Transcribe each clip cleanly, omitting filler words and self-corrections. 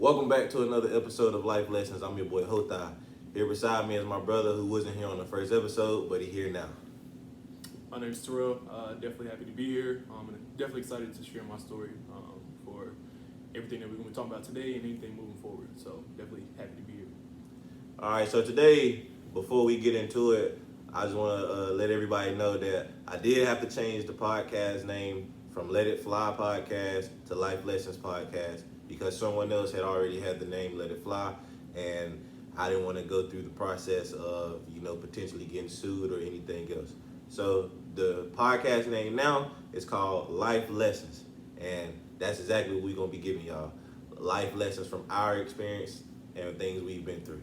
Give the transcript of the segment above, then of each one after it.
Welcome back to another episode of Life Lessons. I'm your boy Hothai. Here beside me is my brother who wasn't here on the first episode, but he's here now. My name is Terrell. Definitely happy to be here. And definitely excited to share my story for everything that we're going to be talking about today and anything moving forward. So definitely happy to be here. All right, so today, before we get into it, I just want to let everybody know that I did have to change the podcast name from Let It Fly Podcast to Life Lessons Podcast because someone else had already had the name Let It Fly, and I didn't want to go through the process of, potentially getting sued or anything else. So the podcast name now is called Life Lessons, and that's exactly what we're going to be giving y'all. Life lessons from our experience and things we've been through.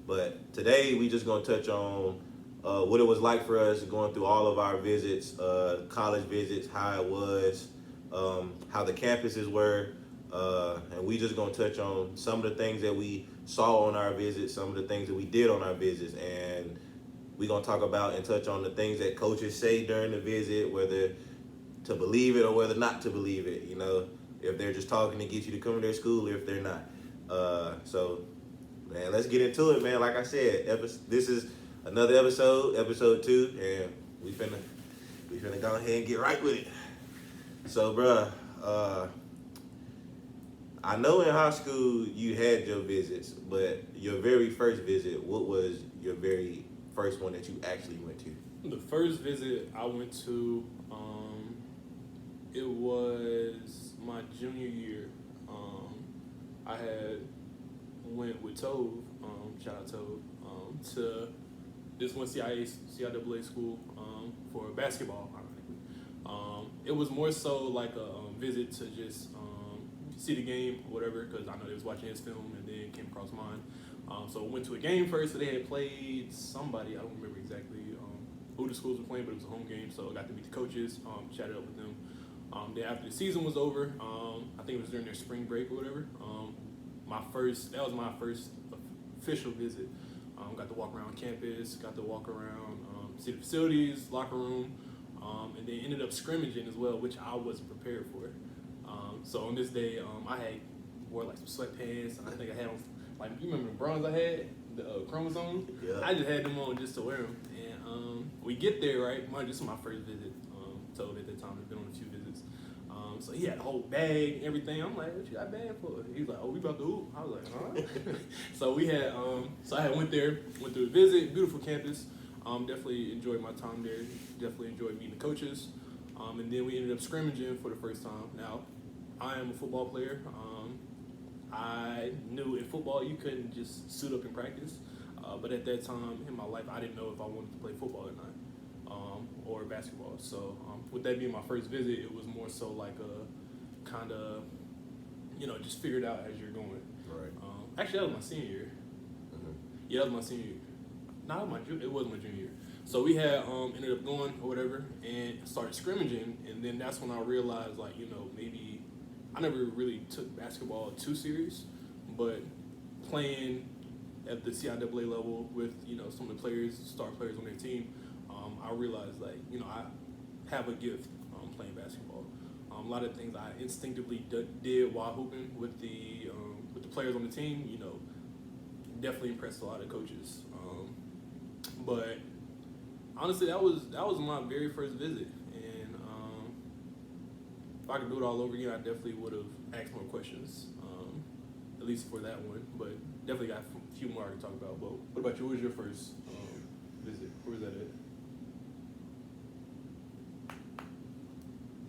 But today we just going to touch on what it was like for us going through all of our visits, college visits, how it was, how the campuses were, and we just going to touch on some of the things that we saw on our visits, some of the things that we did on our visits, and we're going to talk about and touch on the things that coaches say during the visit, whether to believe it or whether not to believe it, if they're just talking to get you to come to their school or if they're not. So, man, let's get into it, man. Like I said, this is another episode 2, and we finna go ahead and get right with it. So, bruh, I know in high school you had your visits, but your very first visit, what was your very first one that you actually went to? The first visit I went to, it was my junior year. I had went with Tove, shout out Tove, to this one CIAA school for basketball, ironically. It was more so like a visit to just see the game or whatever, because I know they was watching his film and then came across mine. So I went to a game first, so they had played somebody, I don't remember exactly who the schools were playing, but it was a home game, so I got to meet the coaches, chatted up with them. Then after the season was over, I think it was during their spring break or whatever, that was my first official visit. Got to walk around campus, got to walk around, see the facilities, locker room, and then ended up scrimmaging as well, which I wasn't prepared for. So on this day, I had wore like some sweatpants, and I think I had on, like, you remember the bronze I had, the chromosomes? Yeah. I just had them on just to wear them. And we get there, right? This is my first visit. So at that time, I've been on a few visits. So he had a whole bag and everything. I'm like, what you got a bag for? He was like, oh, we about to hoop. I was like, huh? So we had, so I went through the visit, beautiful campus. Definitely enjoyed my time there. Definitely enjoyed meeting the coaches. And then we ended up scrimmaging for the first time. Now, I am a football player. I knew in football you couldn't just suit up and practice. But at that time in my life, I didn't know if I wanted to play football or not, or basketball. So with that being my first visit, it was more so like a kind of, just figure it out as you're going. Right. Actually, that was my senior year. Mm-hmm. Yeah, that was my senior year. No, it was my junior year. So we had ended up going or whatever and started scrimmaging, and then that's when I realized, like, maybe I never really took basketball too serious, but playing at the CIAA level with, some of the players, star players on their team, I realized, like, I have a gift playing basketball. A lot of things I instinctively did while hooping with the players on the team, definitely impressed a lot of coaches. But honestly, that was my very first visit, and if I could do it all over again, I definitely would have asked more questions, at least for that one. But definitely got a few more I can talk about. But what about you? What was your first visit? Where was that at?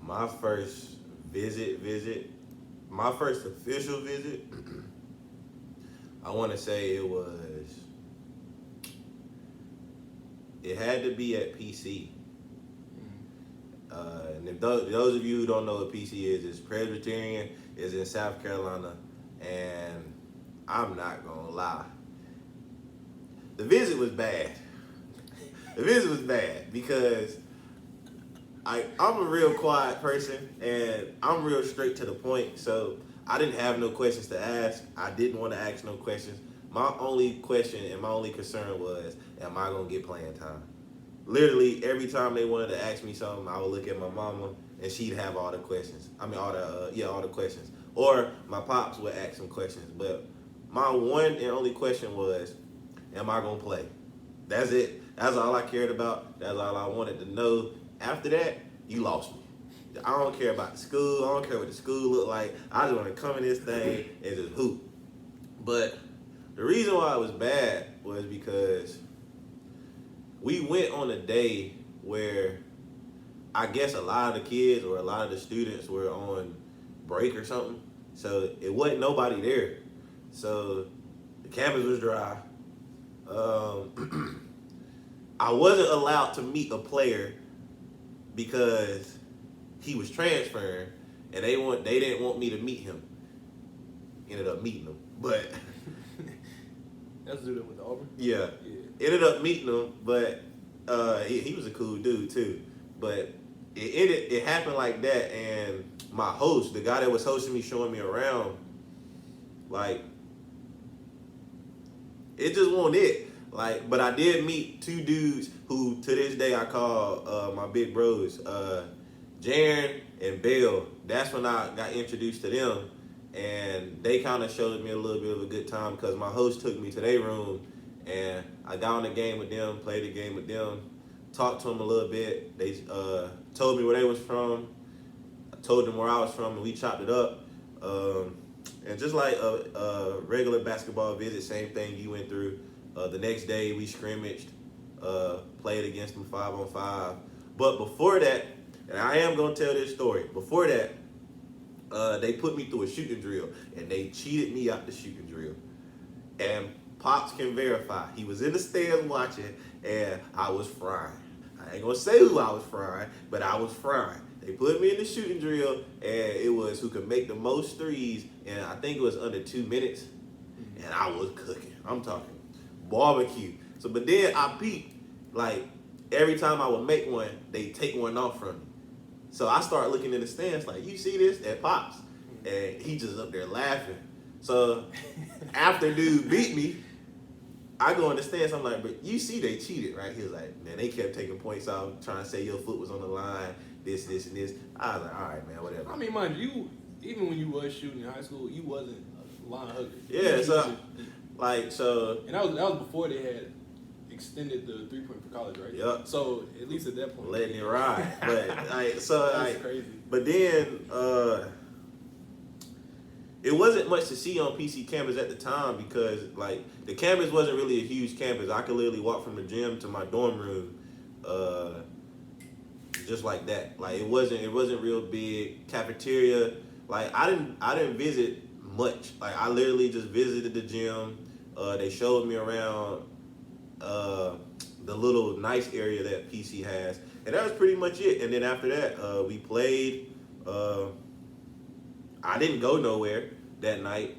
My first my first official visit, I want to say it had to be at PC. And if those of you who don't know what PC is, it's Presbyterian, it's in South Carolina, and I'm not gonna lie, the visit was bad. The visit was bad because I'm a real quiet person, and I'm real straight to the point, so I didn't have no questions to ask. I didn't want to ask no questions. My only question and my only concern was, am I going to get playing time? Literally, every time they wanted to ask me something, I would look at my mama, and she'd have all the questions. All the questions. Or my pops would ask some questions. But my one and only question was, am I gonna play? That's it. That's all I cared about. That's all I wanted to know. After that, you lost me. I don't care about the school. I don't care what the school look like. I just want to come in this thing and just hoop. But the reason why it was bad was because we went on a day where I guess a lot of the kids or a lot of the students were on break or something. So it wasn't nobody there. So the campus was dry. I wasn't allowed to meet a player because he was transferring, and they didn't want me to meet him. Ended up meeting him, but That's do that with Auburn. yeah, ended up meeting him, but he was a cool dude too. But it happened like that, and my host, the guy that was hosting me, showing me around, like it just wasn't it. Like, but I did meet two dudes who to this day I call my big bros, Jaren and Bill. That's when I got introduced to them, and they kind of showed me a little bit of a good time because my host took me to their room, and I got on the game with them, played the game with them, talked to them a little bit. They told me where they was from. I told them where I was from, and we chopped it up. And just like a regular basketball visit, same thing you went through. The next day we scrimmaged, played against them 5-on-5. But before that, and I am gonna tell this story. Before that, they put me through a shooting drill, and they cheated me out the shooting drill. And Pops can verify. He was in the stands watching, and I was frying. I ain't gonna say who I was frying, but I was frying. They put me in the shooting drill, and it was who could make the most threes, and I think it was under 2 minutes, and I was cooking. I'm talking barbecue. So, but then I peeped, like, every time I would make one, they take one off from me. So I start looking in the stands like, you see this? At Pops. And he just up there laughing. So after dude beat me, I go in the stands, I'm like, but you see they cheated, right? He was like, man, they kept taking points out, trying to say your foot was on the line, this, and this. I was like, all right, man, whatever. I mean, mind you, even when you was shooting in high school, you wasn't a line hugger. Yeah, so, like, so. And that was before they had extended the 3-point for college, right? Yep. So at least at that point, Letting it ride. But, like, so, that's like, crazy. But then, it wasn't much to see on PC campus at the time because, like, the campus wasn't really a huge campus. I could literally walk from the gym to my dorm room, just like that. Like, it wasn't real big. Cafeteria, like, I didn't visit much. Like, I literally just visited the gym. They showed me around the little nice area that PC has, and that was pretty much it. And then after that, we played. I didn't go nowhere that night.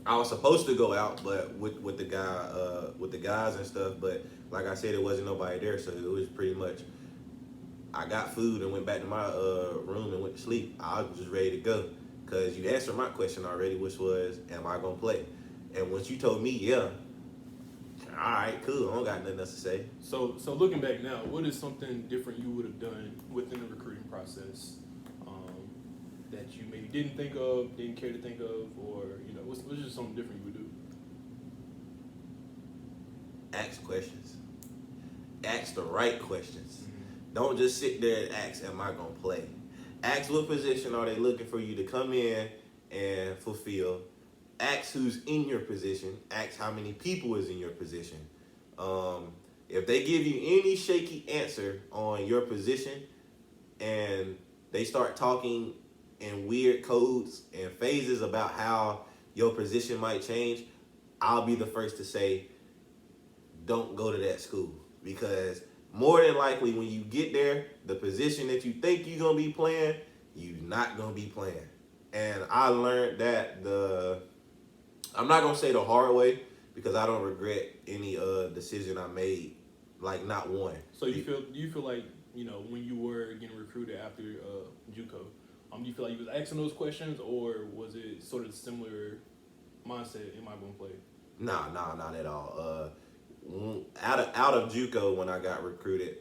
I was supposed to go out, but with the guys and stuff. But like I said, it wasn't nobody there, so it was pretty much. I got food and went back to my room and went to sleep. I was just ready to go because you answered my question already, which was, am I gonna play? And once you told me, yeah. All right, cool. I don't got nothing else to say. So looking back now, what is something different you would have done within the recruiting process that you maybe didn't think of, didn't care to think of, or what's just something different you would do? Ask questions. Ask the right questions. Don't just sit there and ask, am I gonna play? Ask what position are they looking for you to come in and fulfill. Ask who's in your position. Ask how many people is in your position. If they give you any shaky answer on your position and they start talking in weird codes and phases about how your position might change, I'll be the first to say, don't go to that school. Because more than likely when you get there, the position that you think you're going to be playing, you're not going to be playing. And I learned that I'm not going to say the hard way because I don't regret any decision I made, like not one. So do you feel like, when you were getting recruited after JUCO, do you feel like you was asking those questions, or was it sort of similar mindset, am I going to play? Nah, not at all. Out of JUCO when I got recruited,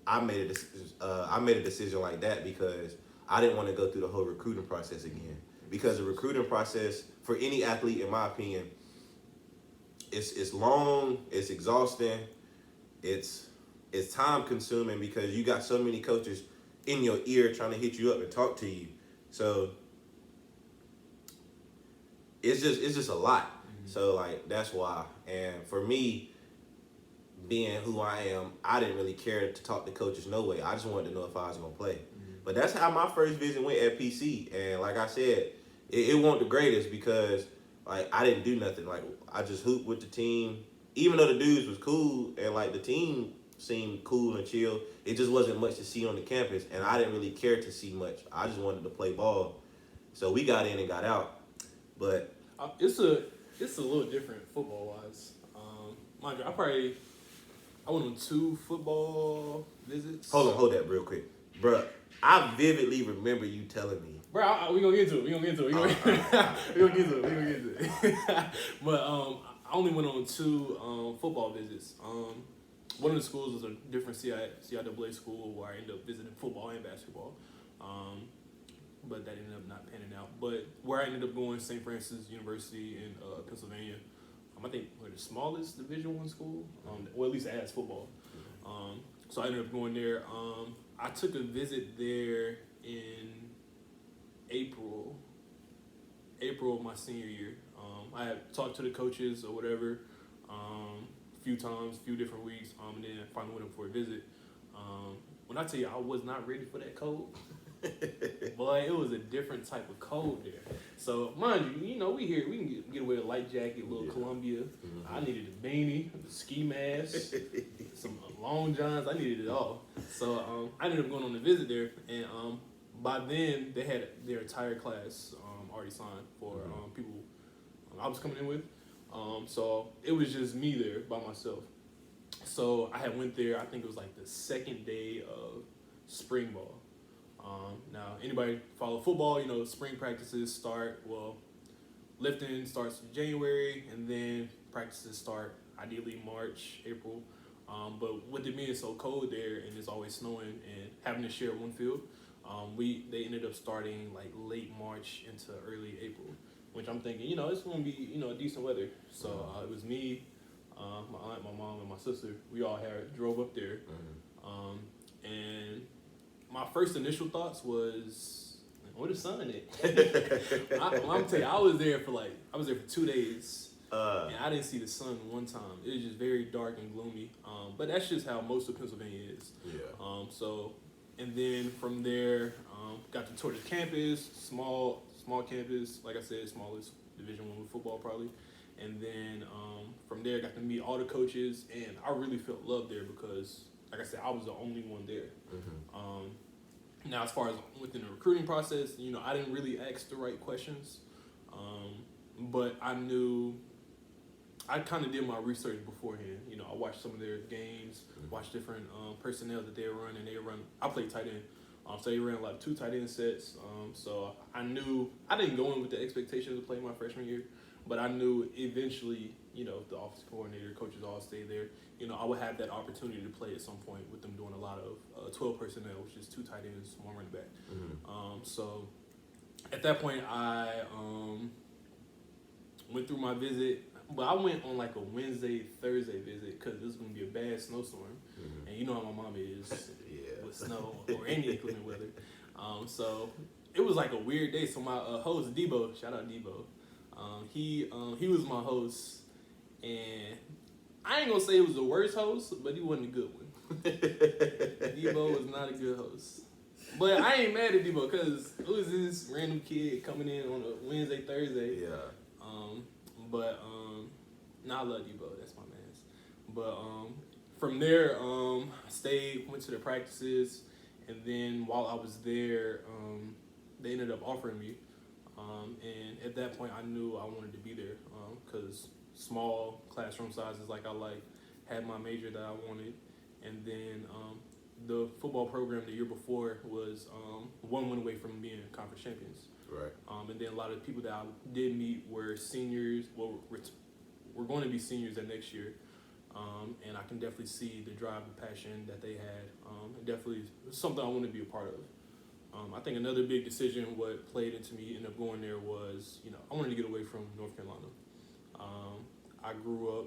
I made a decision like that because I didn't want to go through the whole recruiting process again, because the recruiting process for any athlete, in my opinion, it's long, it's exhausting, it's time consuming, because you got so many coaches in your ear trying to hit you up and talk to you. So it's just a lot. Mm-hmm. So like that's why. And for me, being who I am, I didn't really care to talk to coaches no way. I just wanted to know if I was gonna play. Mm-hmm. But that's how my first visit went at PC. And like I said, it wasn't the greatest, because like I didn't do nothing. Like I just hooped with the team. Even though the dudes was cool and like the team seemed cool and chill, it just wasn't much to see on the campus, and I didn't really care to see much. I just wanted to play ball. So we got in and got out. But it's a little different football wise. Mind you, I went on 2 football visits. Hold that real quick, bruh. I vividly remember you telling me. Bro, we gonna get into it. But I only went on 2 football visits. One of the schools was a different CIAA school where I ended up visiting football and basketball. But that ended up not panning out. But where I ended up going, St. Francis University in Pennsylvania. I think we're the smallest Division I school, or at least it has football. So I ended up going there. I took a visit there in April of my senior year. I had talked to the coaches or whatever a few times, a few different weeks, and then I finally went up for a visit. When I tell you I was not ready for that cold, boy, it was a different type of cold there. So mind you, we here, we can get away with a light jacket, a little Columbia. Mm-hmm. I needed a beanie, a ski mask, some long johns. I needed it all. So I ended up going on a visit there, and by then they had their entire class already signed for people I was coming in with. So it was just me there by myself. So I had went there, I think it was like the second day of spring ball. Now, anybody follow football, spring practices start, lifting starts in January, and then practices start ideally March, April. But with it being so cold there and it's always snowing and having to share one field, they ended up starting like late March into early April, which I'm thinking, it's going to be, decent weather. So it was me, my aunt, my mom, and my sister. We all drove up there. And my first initial thoughts was, where the sun at? I'm telling you, I was there for 2 days. And I didn't see the sun one time. It was just very dark and gloomy. But that's just how most of Pennsylvania is. Yeah. And then from there, got to tour the campus, small campus, like I said, smallest Division I football probably. And then from there, got to meet all the coaches, and I really felt love there because, like I said, I was the only one there. Mm-hmm. Now, as far as within the recruiting process, I didn't really ask the right questions, but I knew. I kind of did my research beforehand. I watched some of their games, watched different personnel that they run, and I played tight end. So they ran like 2 tight end sets. So I knew I didn't go in with the expectations of playing my freshman year, but I knew eventually, if the offensive coordinator, coaches all stay there, I would have that opportunity to play at some point with them doing a lot of 12 personnel, which is 2 tight ends, 1 running back. Mm-hmm. So at that point, I went through my visit. But I went on like a Wednesday, Thursday visit because it was going to be a bad snowstorm. Mm-hmm. And you know how my mom is with snow or any inclement weather. So it was like a weird day. So my host, Debo, shout out Debo, he was my host. And I ain't going to say it was the worst host, but he wasn't a good one. Debo was not a good host. But I ain't mad at Debo because it was this random kid coming in on a Wednesday, Thursday. Yeah. I love Debo. That's my man. But from there, I went to the practices, and then while I was there, they ended up offering me. And at that point, I knew I wanted to be there because small classroom sizes like I like, had my major that I wanted, and then the football program the year before was one win away from being conference champions. Right. And then a lot of the people that I did meet were seniors. We're going to be seniors that next year. And I can definitely see the drive and passion that they had. Definitely something I want to be a part of. I think another big decision, what played into me ending up going there was, I wanted to get away from North Carolina. I grew up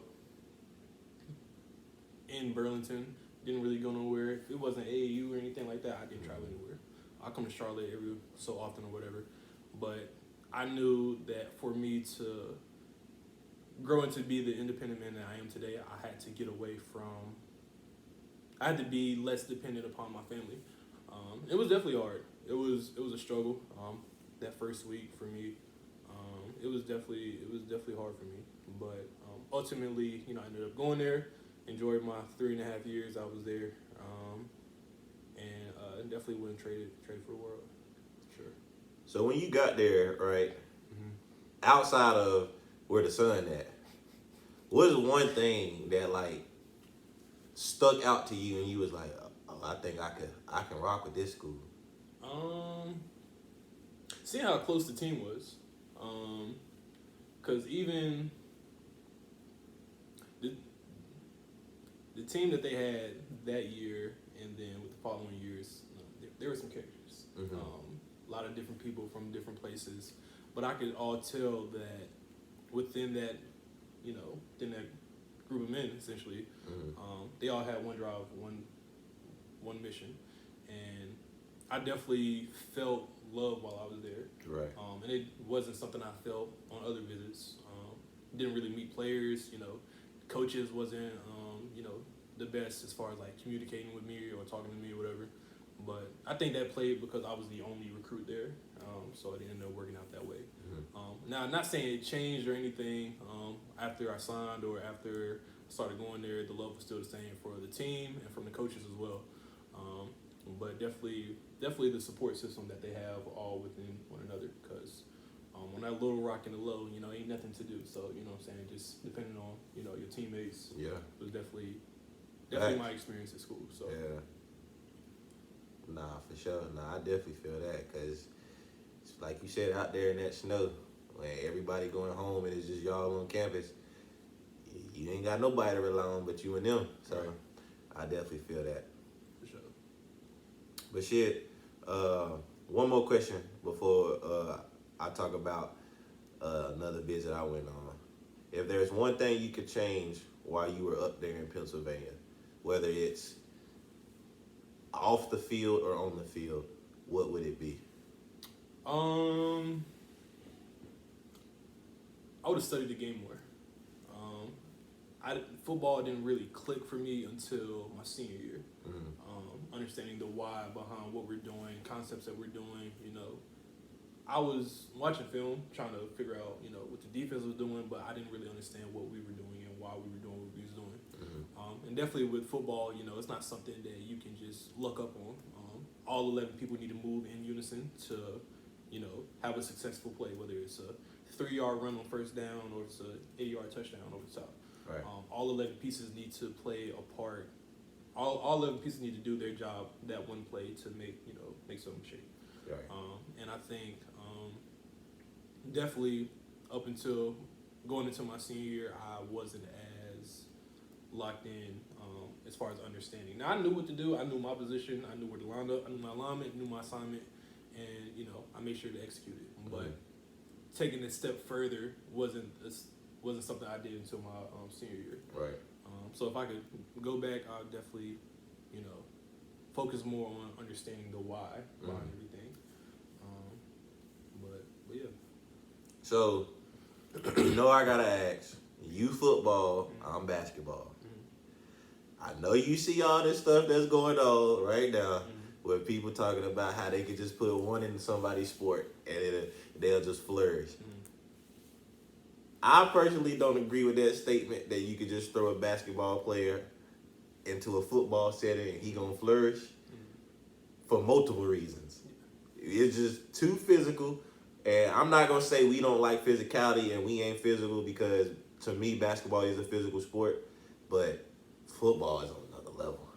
in Burlington, didn't really go nowhere. If it wasn't AAU or anything like that, I didn't travel anywhere. I come to Charlotte every so often or whatever, but I knew that for me to grow into be the independent man that I am today, I had to get away from. I had to be less dependent upon my family. It was definitely hard. It was a struggle. That first week for me, it was definitely hard for me. But ultimately, I ended up going there. Enjoyed my 3.5 years I was there, and definitely wouldn't trade it for the world. Sure. So when you got there, right, outside of where the sun at, what is one thing that like stuck out to you and you was like, oh, I think I can rock with this school? Seeing how close the team was, because even the team that they had that year and then with the following years, there were some characters. A lot of different people from different places, but I could all tell that within that, within that group of men, essentially, they all had one drive, one mission, and I definitely felt love while I was there. Right. And it wasn't something I felt on other visits. Didn't really meet players, coaches wasn't, the best as far as like communicating with me or talking to me or whatever. But I think that played because I was the only recruit there, so it ended up working out that way. Now, I'm not saying it changed or anything after I signed or after I started going there. The love was still the same for the team and from the coaches as well. But definitely the support system that they have all within one another. Because on that little rock in the low, ain't nothing to do. So what I'm saying, just depending on your teammates. Yeah. It was definitely Right. my experience at school. So Yeah. Nah, for sure. Nah, I definitely feel that because, like you said, out there in that snow, when everybody going home and it's just y'all on campus, you ain't got nobody to rely on but you and them. So Right. I definitely feel that. for sure. But shit, one more question before I talk about another visit I went on. If there's one thing you could change while you were up there in Pennsylvania, whether it's off the field or on the field, what would it be? I would have studied the game more. Football didn't really click for me until my senior year. Understanding the why behind what we're doing, concepts that we're doing. I was watching film, trying to figure out, what the defense was doing, but I didn't really understand what we were doing and why we were doing what we was doing. And definitely with football, it's not something that you can just look up on. All 11 people need to move in unison to, have a successful play, whether it's a 3-yard run on first down or it's a 80-yard touchdown over the top. Right. All 11 pieces need to play a part. All 11 pieces need to do their job that one play to make something shape. Right. And I think definitely up until going into my senior year, I wasn't as locked in as far as understanding. Now I knew what to do. I knew my position. I knew where to line up. I knew my alignment. Knew my assignment, and I made sure to execute it. But taking it a step further wasn't something I did until my senior year. Right. So if I could go back, I'd definitely, focus more on understanding the why behind everything. But yeah. So, I gotta ask. You football, I'm basketball. I know you see all this stuff that's going on right now with people talking about how they could just put one in somebody's sport and they'll just flourish. I personally don't agree with that statement that you could just throw a basketball player into a football setting and he gonna flourish for multiple reasons. It's just too physical, and I'm not gonna say we don't like physicality and we ain't physical because to me basketball is a physical sport, but football is on another level.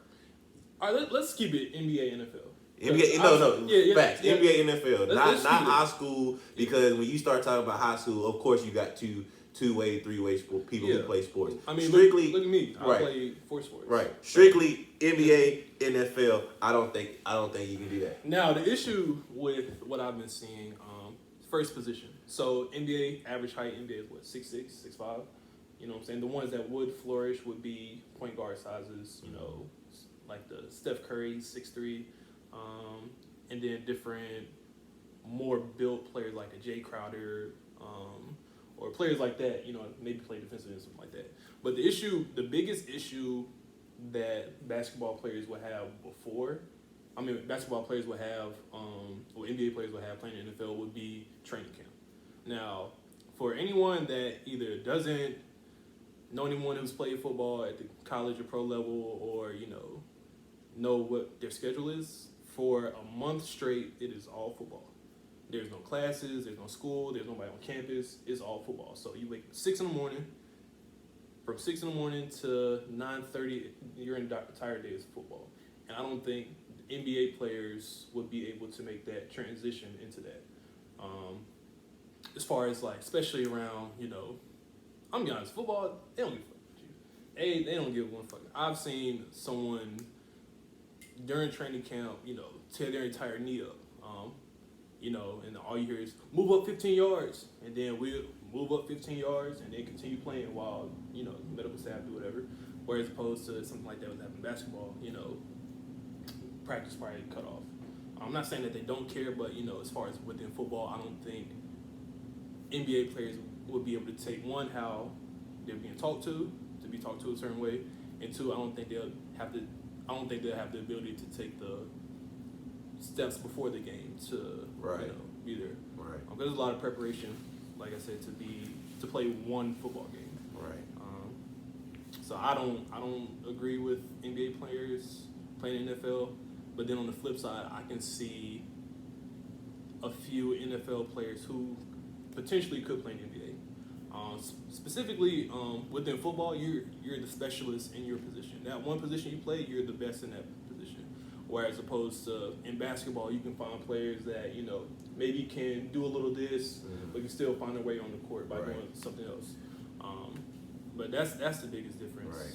All right, let's keep it NBA, NFL. NBA, no, Yeah, facts. yeah. NBA, NFL, Let's not keep it. high school, because when you start talking about high school, of course you got two-way, three-way people who Yeah. play sports. I mean, strictly, look at me. I right. play 4 sports. Right. Strictly NBA, NFL. I don't think you can do that. Now the issue with what I've been seeing, first position. So NBA average height, NBA is what 6'6", 6'5". You know what I'm saying? The ones that would flourish would be point guard sizes. You know, like the Steph Curry, 6'3", and then different more built players like a Jay Crowder, or players like that. You know, maybe play defensive and something like that. But the biggest issue that basketball players would have basketball players would have, or NBA players would have playing in the NFL would be training camp. Now, for anyone that either doesn't know anyone who's played football at the college or pro level, or know what their schedule is, for a month straight, it is all football. There's no classes, there's no school, there's nobody on campus. It's all football. So you wake up 6 in the morning. From 6 in the morning to 9:30, your entire day is football. And I don't think NBA players would be able to make that transition into that. As far as especially around, I'm gonna be honest, football, they don't give a fuck with you. They don't give one fuck. I've seen someone during training camp, tear their entire knee up. And all you hear is move up 15 yards, and then we'll move up 15 yards, and then continue playing while medical staff do whatever. Whereas opposed to something like that was happening in basketball, practice probably cut off. I'm not saying that they don't care, but as far as within football, I don't think NBA players would be able to take, one, how they're being talked to be talked to a certain way, and two, I don't think they'll have the ability to take the steps before the game to be there. Right. There's a lot of preparation, like I said, to play one football game. Right. So I don't agree with NBA players playing NFL, but then on the flip side, I can see a few NFL players who potentially could play in the NBA. Specifically, within football, you're the specialist in your position. That one position you play, you're the best in that position. Whereas opposed to in basketball, you can find players that maybe can do a little this, but can still find their way on the court by doing something else. But that's the biggest difference. Right.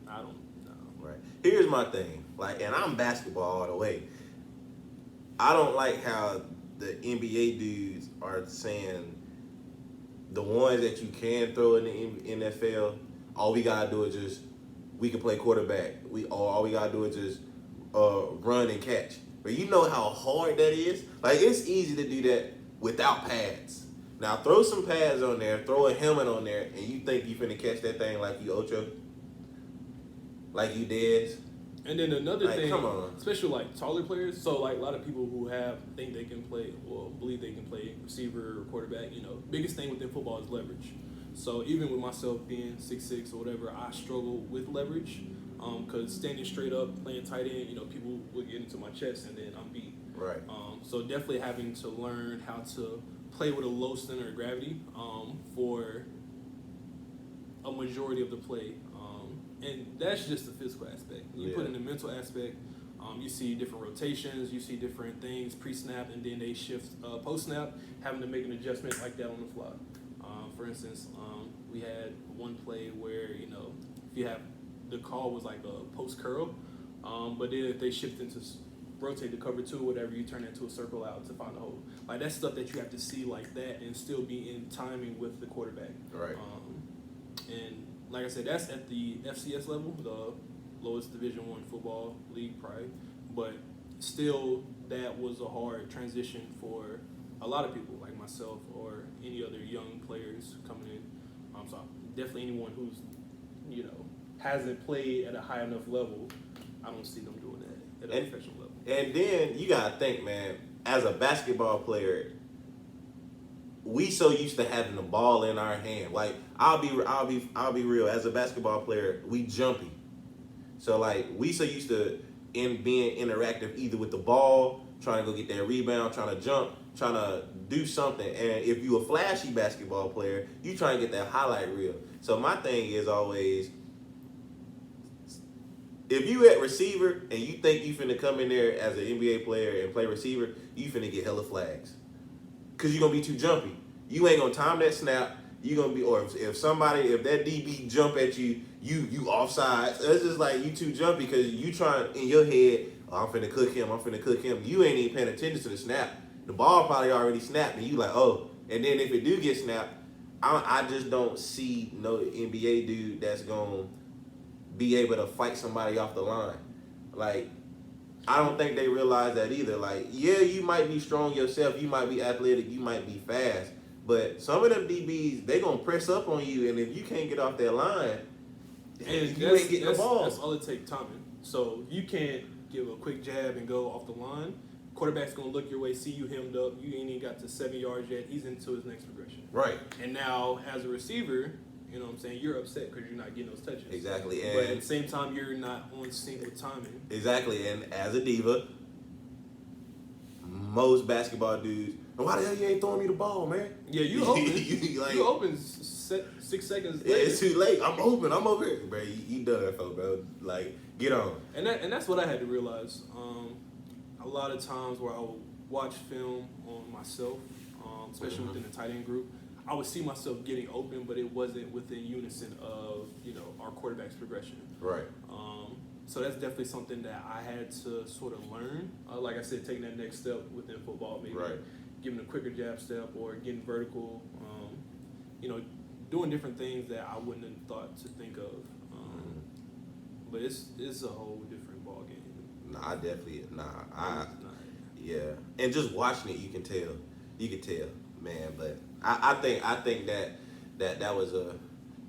I don't know. Right. Here's my thing. And I'm basketball all the way. I don't like how the NBA dudes are saying the ones that you can throw in the NFL, all we gotta do is we can play quarterback. All we gotta do is just run and catch. But you know how hard that is? It's easy to do that without pads. Now throw some pads on there, throw a helmet on there, and you think you finna catch that thing like you Ocho? Like you Dez? And then another thing, come on. especially taller players. So a lot of people who think they can play, believe they can play receiver or quarterback. Biggest thing within football is leverage. So even with myself being 6'6" or whatever, I struggle with leverage. Because standing straight up, playing tight end, people would get into my chest and then I'm beat. Right. So definitely having to learn how to play with a low center of gravity for a majority of the play. And that's just the physical aspect. You put in the mental aspect, you see different rotations, you see different things pre-snap, and then they shift post-snap, having to make an adjustment like that on the fly. For instance, we had one play where, if you have, the call was like a post-curl, but then if they shift into rotate to cover 2 or whatever, you turn it into a circle out to find a hole. That's stuff that you have to see like that and still be in timing with the quarterback. Right. And like I said, that's at the FCS level, the lowest Division I football league, probably. But still, that was a hard transition for a lot of people, like myself or any other young players coming in. So definitely anyone who's, hasn't played at a high enough level, I don't see them doing that at a professional level. And then you gotta think, man, as a basketball player, we so used to having the ball in our hand. I'll be real. As a basketball player, we jumpy. So we so used to being interactive either with the ball, trying to go get that rebound, trying to jump, trying to do something. And if you a flashy basketball player, you trying to get that highlight reel. So my thing is always if you at receiver and you think you finna come in there as an NBA player and play receiver, you finna get hella flags. Cause you're gonna be too jumpy. You ain't gonna time that snap. You gonna be, or if that DB jump at you, you offside. So it's just like you too jumpy because you trying in your head, oh, I'm finna cook him. You ain't even paying attention to the snap. The ball probably already snapped, and you like, oh. And then if it do get snapped, I just don't see no NBA dude that's gonna be able to fight somebody off the line. Like, I don't think they realize that either. Like, yeah, you might be strong yourself, you might be athletic, you might be fast, but some of them DBs, they gonna press up on you, and if you can't get off that line, And you ain't getting the ball. That's all it takes, timing. So you can't give a quick jab and go off the line. Quarterback's gonna look your way, see you hemmed up. You ain't even got to 7 yards yet. He's into his next progression. Right. And now, as a receiver, you know what I'm saying, you're upset because you're not getting those touches. Exactly. But at the same time, you're not on sync with timing. Exactly. And as a diva, most basketball dudes, why the hell you ain't throwing me the ball, man? Yeah, you open. Like, you open 6 seconds yeah, later. it's too late. I'm open. I'm over here, bro. You done that, folks, bro. Like, get on. And that's what I had to realize. A lot of times where I would watch film on myself, especially within the tight end group, I would see myself getting open, but it wasn't within unison of our quarterback's progression. Right. So that's definitely something that I had to sort of learn. Like I said, taking that next step within football, maybe giving a quicker jab step or getting vertical. Doing different things that I wouldn't have thought to think of. But it's a whole different ball game. Yeah. And just watching it, you can tell, man. But I think that was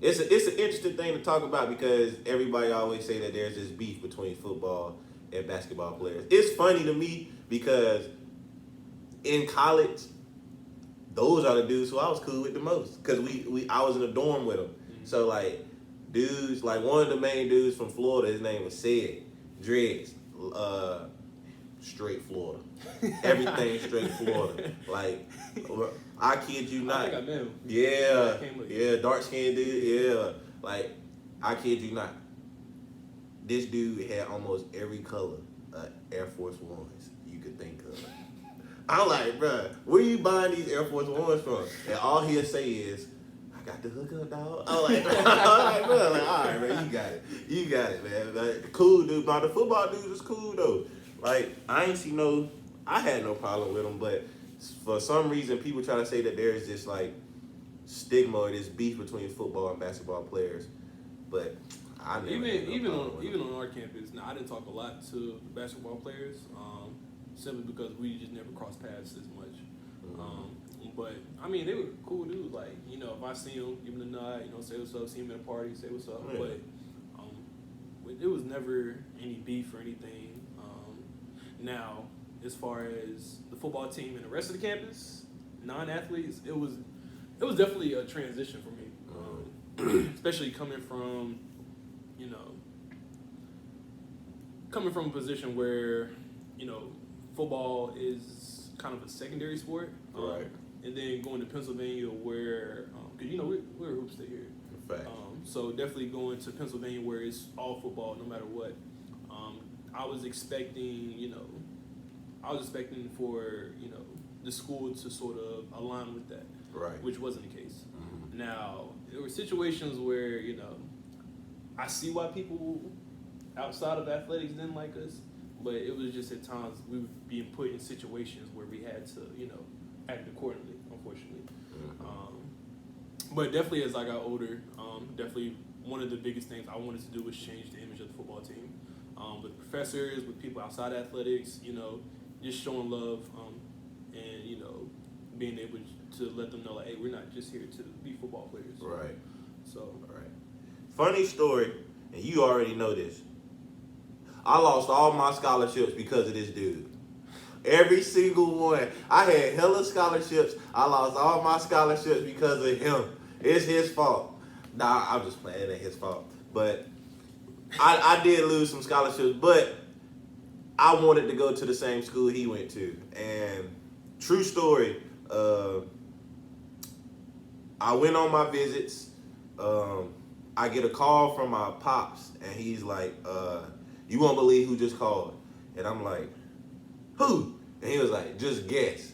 it's an interesting thing to talk about because everybody always say that there's this beef between football and basketball players. It's funny to me because in college, those are the dudes who I was cool with the most because I was in a dorm with them. Mm-hmm. So like dudes, like one of the main dudes from Florida, his name was Sid Dreads, straight Florida, everything straight Florida. Like I kid you not. I think I met him. Yeah, dark skinned dude. Yeah, like I kid you not. This dude had almost every color Air Force Ones you could think of. I'm like, bruh, where you buying these Air Force Ones from? And all he'll say is, I got the hookup, dog. I'm like, bro, like, all right, man, you got it, man. Like, cool dude. Now the football dudes is cool though. Like, I had no problem with them, but for some reason, people try to say that there's this like stigma or this beef between football and basketball players, but I never even on our campus. Now, I didn't talk a lot to basketball players, simply because we just never crossed paths as much. Mm-hmm. But I mean, they were cool dudes. Like if I see them, give them a nod. Say what's up. See them at a party, say what's up. Yeah. But it was never any beef or anything. Now, as far as the football team and the rest of the campus, non-athletes, it was definitely a transition for me, especially coming from a position where football is kind of a secondary sport, right? And then going to Pennsylvania, where because we're a hoop state here, fact. So definitely going to Pennsylvania where it's all football no matter what. I was expecting for the school to sort of align with that, right? Which wasn't the case. Mm-hmm. Now there were situations where I see why people outside of athletics didn't like us, but it was just at times we were being put in situations where we had to act accordingly, unfortunately. Mm-hmm. But definitely as I got older, definitely one of the biggest things I wanted to do was change the image of the football team. With professors, with people outside athletics, just showing love, and being able to let them know, like, hey, we're not just here to be football players. Right. So. Right. Funny story, and you already know this. I lost all my scholarships because of this dude. Every single one. I had hella scholarships. I lost all my scholarships because of him. It's his fault. Nah, I'm just playing. It ain't his fault. But I did lose some scholarships, but I wanted to go to the same school he went to. And true story, I went on my visits. I get a call from my pops, and he's like, You won't believe who just called. And I'm like, who? And he was like, just guess.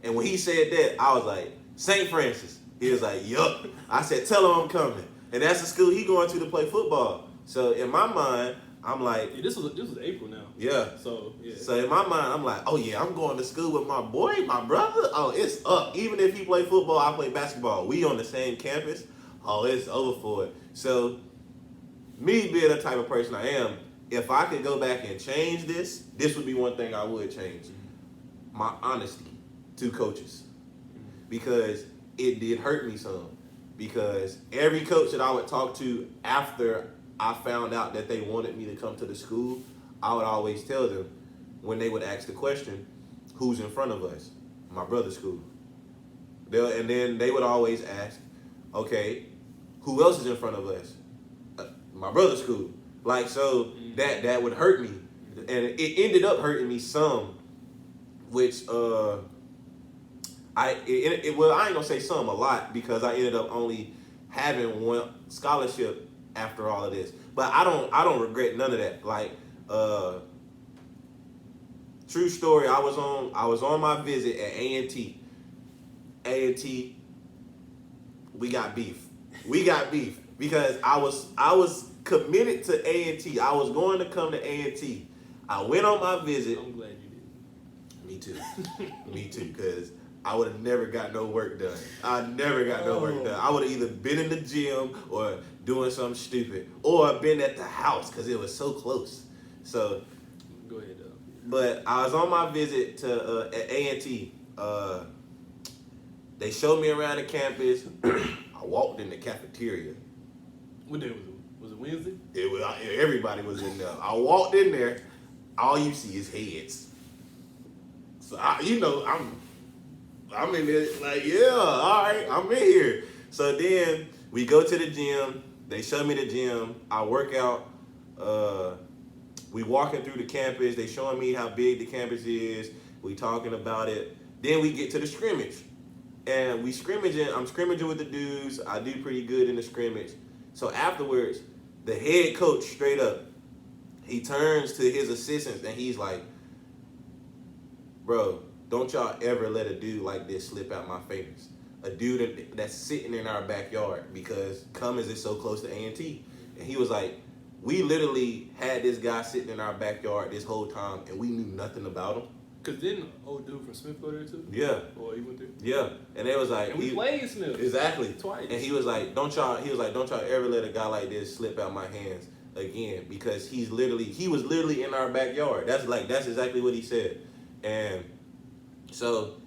And when he said that, I was like, St. Francis. He was like, yup. I said, tell him I'm coming. And that's the school he going to play football. So in my mind, I'm like, Yeah, this was April now. yeah. So yeah. So in my mind, I'm like, oh yeah, I'm going to school with my boy, my brother. Oh, it's up. Even if he play football, I play basketball. We on the same campus. Oh, it's over for it. So me being the type of person I am, if I could go back and change this would be one thing I would change. My honesty to coaches. Because it did hurt me some. Because every coach that I would talk to after I found out that they wanted me to come to the school, I would always tell them when they would ask the question, who's in front of us? My brother's school. And then they would always ask, okay, who else is in front of us? My brother's school. Like, so that would hurt me. And it ended up hurting me some, which, I ain't gonna say some, a lot, because I ended up only having one scholarship after all of this. But I don't regret none of that. Like, true story, I was on my visit at A&T. A&T, we got beef. We got beef because I was committed to A&T. I was going to come to A&T. I went on my visit. I'm glad you did. Me too. Me too, because I would have never got no work done. I never got no work done. I would have either been in the gym or doing something stupid, or been at the house because it was so close. So, go ahead, though. But I was on my visit to at A&T. They showed me around the campus. I walked in the cafeteria. What day was it? Was it Wednesday? It was, everybody was in there. I walked in there. All you see is heads. So I'm in there like, yeah, all right, I'm in here. So then we go to the gym. They show me the gym. I work out. We walking through the campus. They showing me how big the campus is. We talking about it. Then we get to the scrimmage. And we scrimmaging. I'm scrimmaging with the dudes. I do pretty good in the scrimmage. So afterwards, the head coach straight up, he turns to his assistants and he's like, bro, don't y'all ever let a dude like this slip out my fingers. A dude that's sitting in our backyard because Cummins is so close to A&T. And he was like, we literally had this guy sitting in our backyard this whole time and we knew nothing about him. Cause didn't old dude from Smith go there too? Yeah. Or he went there? Yeah. And they was like, and we played Smith. Exactly. Twice. And he was like, don't y'all ever let a guy like this slip out my hands again, because he was literally in our backyard. That's exactly what he said. And so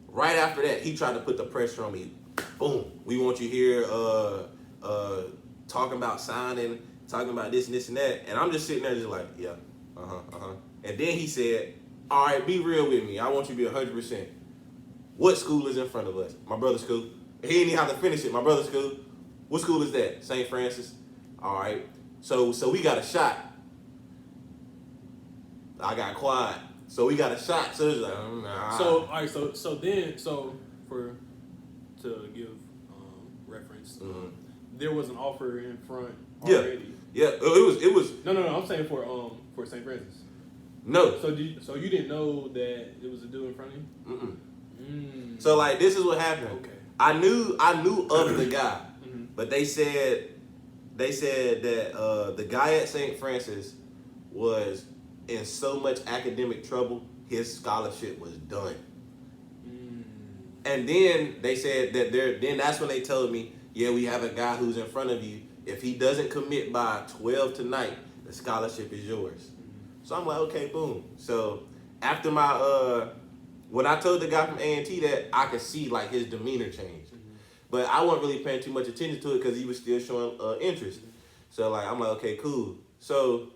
right after that, he tried to put the pressure on me. Boom. We want you here talking about signing, talking about this and this and that. And I'm just sitting there just like, yeah, And then he said, all right, be real with me. I want you to be 100%. What school is in front of us? My brother's school. He didn't even have to finish it. My brother's school. What school is that? St. Francis. All right. So we got a shot. I got quiet. So we got a shot. So it's like, nah. So all right. So to give reference, there was an offer in front already. Yeah. It was. No. I'm saying for St. Francis. No. So you didn't know that it was a dude in front of you? So like this is what happened. Okay. I knew of the guy, but they said that the guy at St. Francis was in so much academic trouble, his scholarship was done. And then they said that then that's when they told me, yeah, we have a guy who's in front of you. If he doesn't commit by 12 tonight, the scholarship is yours. So I'm like, okay, boom. So after my when I told the guy from A&T that, I could see like his demeanor change. But I wasn't really paying too much attention to it because he was still showing interest. So like I'm like, okay, cool. So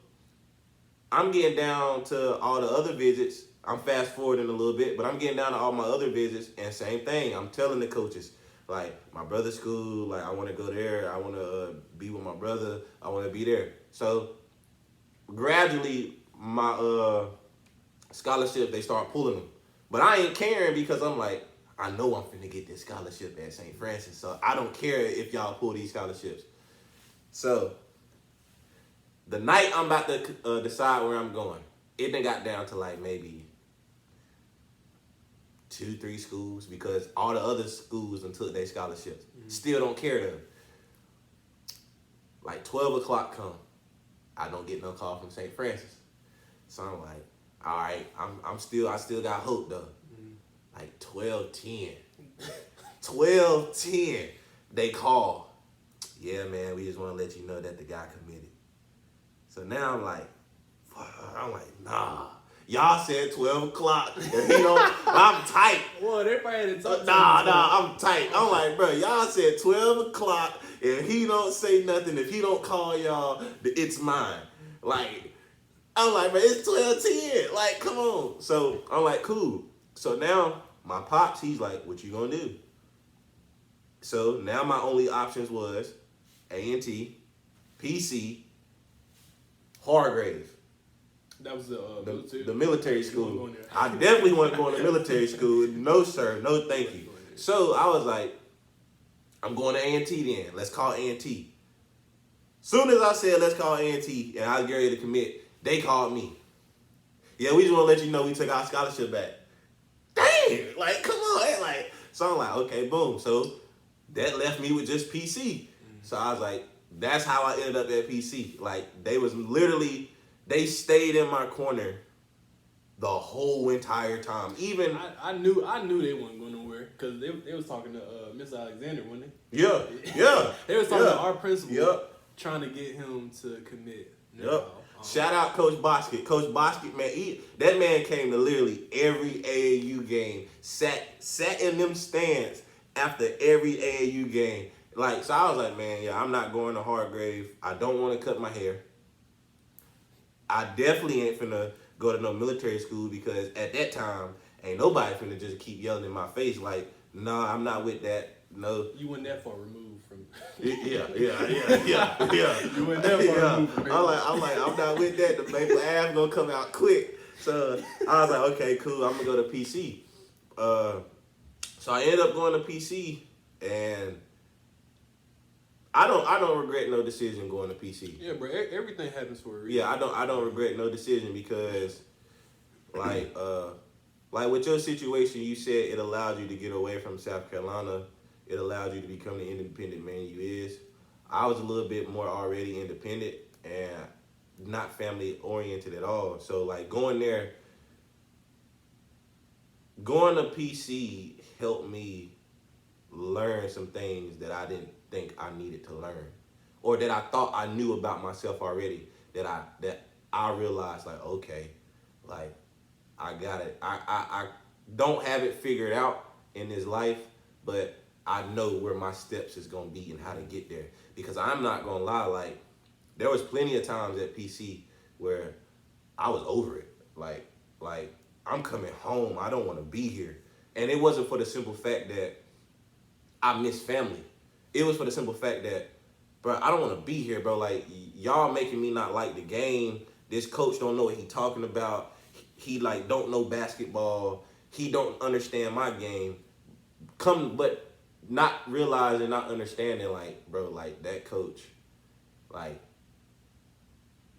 I'm getting down to all the other visits. I'm fast forwarding a little bit, but I'm getting down to all my other visits, and same thing. I'm telling the coaches, like, my brother's school, like, I want to go there. I want to be with my brother. I want to be there. So gradually, my scholarship, they start pulling them. But I ain't caring because I'm like, I know I'm finna get this scholarship at St. Francis, so I don't care if y'all pull these scholarships. So The night I'm about to decide where I'm going, it then got down to like maybe 2-3 schools because all the other schools done took their scholarships. Still don't care though. Like 12 o'clock come, I don't get no call from St. Francis. So I'm like, all right, I still got hope though. Like 12:10. 12:10, they call. Yeah, man, we just want to let you know that the guy committed. So now I'm like, nah. Y'all said 12 o'clock. If he don't, I'm tight. Well, everybody had to talk to I'm tight. I'm like, bro, y'all said 12 o'clock. If he don't say nothing, if he don't call y'all, it's mine. Like, I'm like, man, it's 12:10. Like, come on. So I'm like, cool. So now my pops, he's like, what you gonna do? So now my only options was A&T, PC, Hargrave. That was the The military You school. weren't going there. I definitely wasn't going to military school. No, sir. No, thank you. So I was like, I'm going to A&T then. Let's call A&T. Soon as I said, let's call A&T, and I was ready to commit, they called me. Yeah, we just want to let you know we took our scholarship back. Dang! Like, come on. Like, so I'm like, okay, boom. So that left me with just PC. So I was like, that's how I ended up at PC. Like, they was literally, they stayed in my corner the whole entire time. Even I knew they weren't going nowhere because they was talking to Miss Alexander, wasn't they? yeah. They was talking to our principal, Yep. trying to get him to commit. Yep. Shout out Coach Bosket. Coach Bosket, man, that man came to literally every AAU game. Sat in them stands after every AAU game. Like, so I was like, man, yeah, I'm not going to Hargrave. I don't want to cut my hair. I definitely ain't finna go to no military school because at that time, ain't nobody finna just keep yelling in my face like, nah, I'm not with that. No. You weren't that far removed from. Yeah. You weren't that far removed from. I'm not with that. The maple ass gonna come out quick. So I was like, okay, cool. I'm gonna go to PC. So I ended up going to PC, and I don't regret no decision going to PC. Yeah, bro. Everything happens for a reason. Yeah, I don't regret no decision because, like with your situation, you said it allowed you to get away from South Carolina. It allowed you to become the independent man you is. I was a little bit more already independent and not family oriented at all. So like going to PC helped me learn some things that I didn't think I needed to learn, or that I thought I knew about myself already. That I realized like, okay, like I got it. I don't have it figured out in this life, but I know where my steps is gonna be and how to get there. Because I'm not gonna lie, like there was plenty of times at PC where I was over it. Like I'm coming home. I don't want to be here. And it wasn't for the simple fact that I miss family. It was for the simple fact that, bro, I don't want to be here, bro. Like y'all making me not like the game. This coach don't know what he talking about. He like don't know basketball. He don't understand my game. But not realizing, not understanding, like, bro, like that coach, like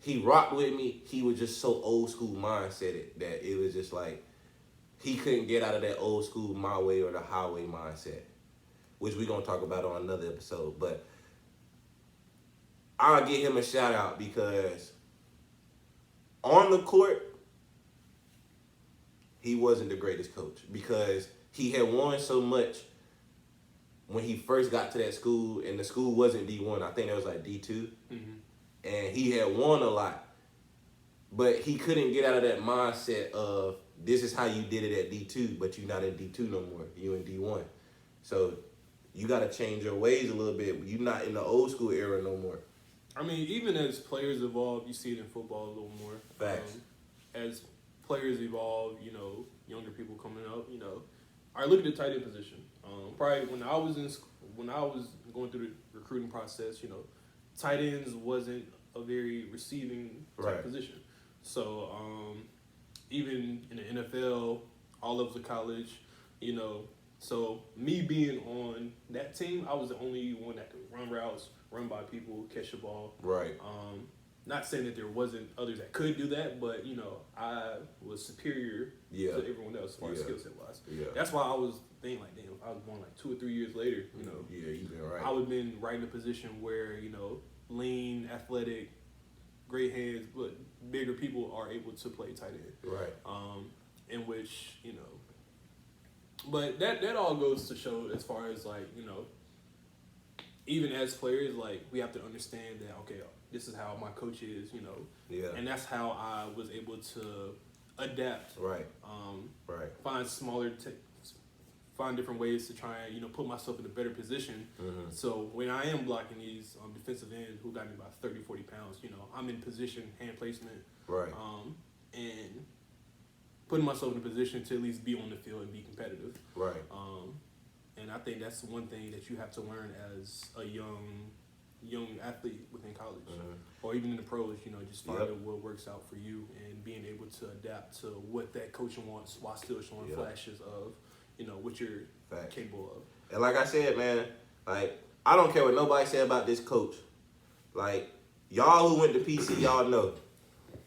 he rocked with me. He was just so old school mindset that it was just like he couldn't get out of that old school my way or the highway mindset, which we're gonna talk about on another episode. But I'll give him a shout out because on the court, he wasn't the greatest coach because he had won so much when he first got to that school, and the school wasn't D1. I think it was like D2. Mm-hmm. And he had won a lot. But he couldn't get out of that mindset of this is how you did it at D2, but you're not in D2 no more. You in D1. So you got to change your ways a little bit. You're not in the old school era no more. I mean, even as players evolve, you see it in football a little more. Facts. As players evolve, younger people coming up, I look at the tight end position. Probably when I was going through the recruiting process, tight ends wasn't a very receiving type position. So even in the NFL, all levels of college, so me being on that team, I was the only one that could run routes, run by people, catch the ball. Right. not saying that there wasn't others that could do that, but I was superior Yeah. to everyone else as far as Yeah. skill set wise. Yeah. That's why I was thinking like, damn, if I was born like 2 or 3 years later, Yeah, you've been right. I would have been right in a position where lean, athletic, great hands, but bigger people are able to play tight end. Right. In which but that all goes to show as far as like even as players, like we have to understand that okay, this is how my coach is, Yeah. and that's how I was able to adapt. Right. Right. Find different ways to try and put myself in a better position. Mm-hmm. So when I am blocking these defensive ends who got me about 30, 40 pounds, I'm in position, hand placement, Right. and putting myself in a position to at least be on the field and be competitive. Right. And I think that's one thing that you have to learn as a young athlete within college, or even in the pros. Just finding what works out for you and being able to adapt to what that coach wants while still showing flashes of what you're capable of. And like I said, man, like I don't care what nobody say about this coach. Like y'all who went to PC, y'all know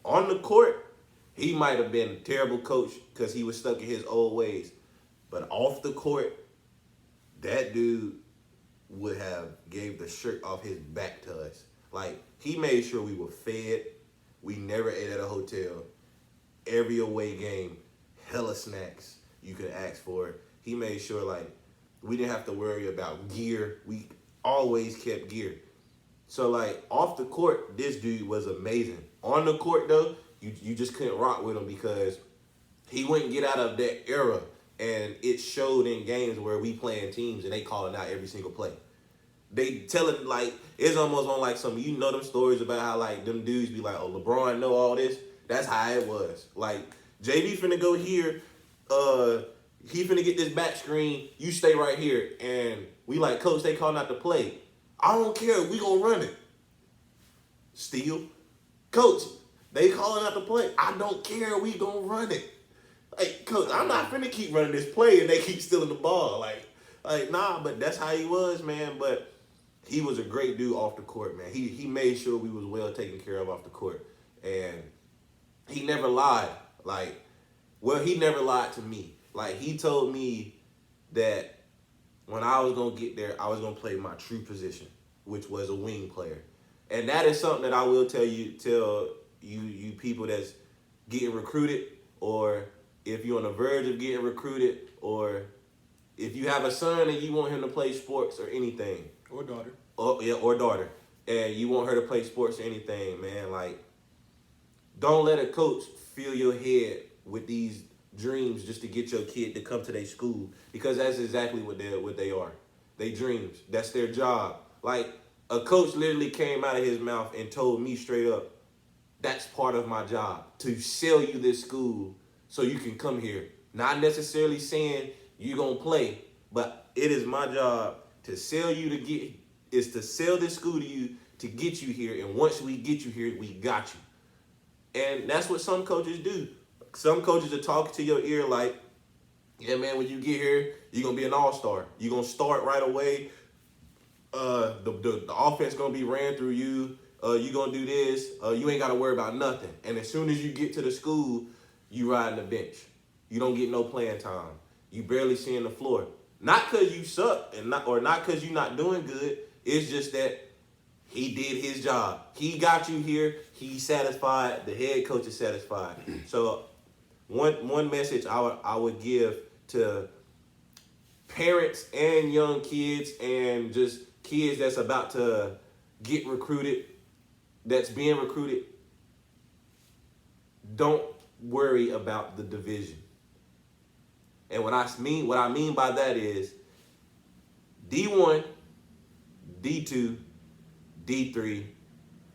on the court he might have been a terrible coach because he was stuck in his old ways, but off the court, that dude would have gave the shirt off his back to us. Like he made sure we were fed. We never ate at a hotel. Every away game, hella snacks you could ask for. He made sure like we didn't have to worry about gear. We always kept gear. So like off the court, this dude was amazing. On the court though, you just couldn't rock with him because he wouldn't get out of that era. And it showed in games where we playing teams and they calling out every single play. They tell it like it's almost on like some them stories about how like them dudes be like, oh, LeBron know all this. That's how it was. Like JV finna go here, he finna get this back screen. You stay right here, and we like coach. They calling out the play. I don't care. We gonna run it. Steal, coach. They calling out the play. I don't care. We gonna run it. Like, coach, I'm not finna keep running this play and they keep stealing the ball. Like nah, but that's how he was, man. But he was a great dude off the court, man. He made sure we was well taken care of off the court. And he never lied. Like, well, he never lied to me. Like, he told me that when I was gonna get there, I was gonna play my true position, which was a wing player. And that is something that I will tell you people that's getting recruited, or if you're on the verge of getting recruited, or if you have a son and you want him to play sports or anything. Or daughter. Or daughter. And you want her to play sports or anything, man. Like, don't let a coach fill your head with these dreams just to get your kid to come to their school. Because that's exactly what they are. They dreams. That's their job. Like, a coach literally came out of his mouth and told me straight up, that's part of my job, to sell you this school so you can come here. Not necessarily saying you're going to play, but it is my job to sell you to sell this school to you to get you here. And once we get you here, we got you. And that's what some coaches do. Some coaches are talking to your ear like, yeah, man, when you get here, you're going to be an all-star. You're going to start right away. The offense going to be ran through you. You're going to do this. You ain't got to worry about nothing. And as soon as you get to the school, you riding the bench. You don't get no playing time. You barely seeing the floor. Not because you suck and not because you're not doing good. It's just that he did his job. He got you here. He's satisfied. The head coach is satisfied. So one message I would give to parents and young kids and just kids that's about to get recruited, that's being recruited, don't worry about the division. And what I mean by that is D1, D2, D3,